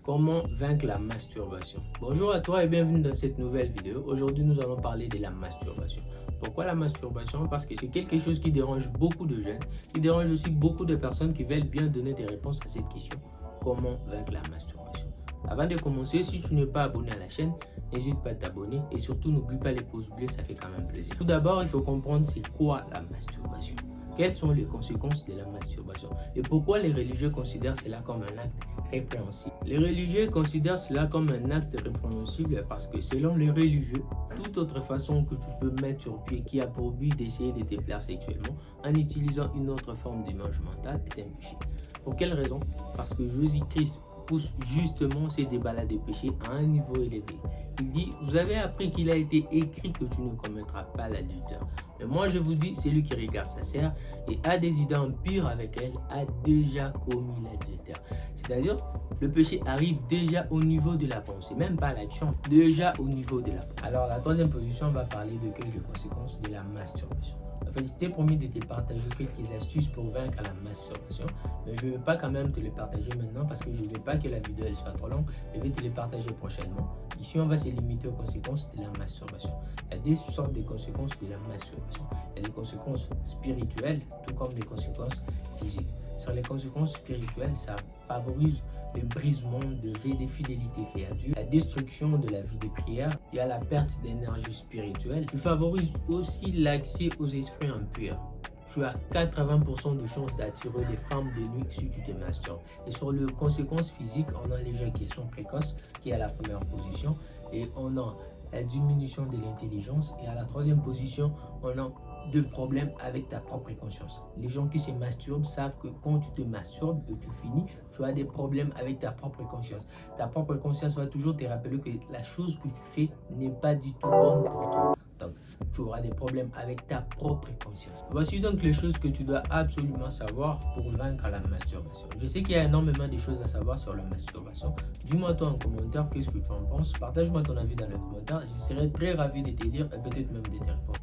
Comment vaincre la masturbation? Bonjour à toi et bienvenue dans cette nouvelle vidéo. Aujourd'hui, nous allons parler de la masturbation. Pourquoi la masturbation? Parce que c'est quelque chose qui dérange beaucoup de jeunes, qui dérange aussi beaucoup de personnes qui veulent bien donner des réponses à cette question. Comment vaincre la masturbation? Avant de commencer, si tu n'es pas abonné à la chaîne, n'hésite pas à t'abonner et surtout n'oublie pas les pouces bleus, ça fait quand même plaisir. Tout d'abord, il faut comprendre c'est quoi la masturbation. Quelles sont les conséquences de la masturbation et pourquoi les religieux considèrent cela comme un acte répréhensible. Les religieux considèrent cela comme un acte répréhensible parce que selon les religieux, toute autre façon que tu peux mettre sur pied qui a pour but d'essayer de te plaire sexuellement en utilisant une autre forme d'image mentale est un péché. Pour quelle raison? Parce que Jésus-Christ pousse justement ces débats-là de péché à un niveau élevé. Il dit, vous avez appris qu'il a été écrit que tu ne commettras pas l'adultère. Mais moi je vous dis, celui qui regarde sa sœur et a des idées impures avec elle a déjà commis l'adultère. C'est-à-dire, le péché arrive déjà au niveau de la pensée, même pas l'action, déjà au niveau de la pensée. Alors la troisième position, on va parler de quelques conséquences de la masturbation. En fait, je t'ai promis de te partager quelques astuces pour vaincre la masturbation, mais je ne vais pas quand même te les partager maintenant parce que je ne veux pas que la vidéo elle soit trop longue. Je vais te les partager prochainement. Ici, on va se limiter aux conséquences de la masturbation. Il y a des sortes de conséquences de la masturbation. Il y a des conséquences spirituelles, tout comme des conséquences physiques. Sur les conséquences spirituelles, ça favorise le brisement de vie de fidélité fait à Dieu, la destruction de la vie de prière, il y a la perte d'énergie spirituelle. Tu favorises aussi l'accès aux esprits impurs. Tu as 80% de chances d'attirer les femmes de nuit si tu te masturbes. Et sur les conséquences physiques, on a l'éjaculation précoce qui est à la première position et on a la diminution de l'intelligence et à la troisième position, on a de problèmes avec ta propre conscience. Les gens qui se masturbent savent que quand tu te masturbes et tu finis, tu as des problèmes avec ta propre conscience. Ta propre conscience va toujours te rappeler que la chose que tu fais n'est pas du tout bonne pour toi. Donc, tu auras des problèmes avec ta propre conscience. Voici donc les choses que tu dois absolument savoir pour vaincre la masturbation. Je sais qu'il y a énormément de choses à savoir sur la masturbation. Dis-moi toi en commentaire qu'est-ce que tu en penses. Partage-moi ton avis dans les commentaires. Je serai très ravi de te dire et peut-être même de te répondre.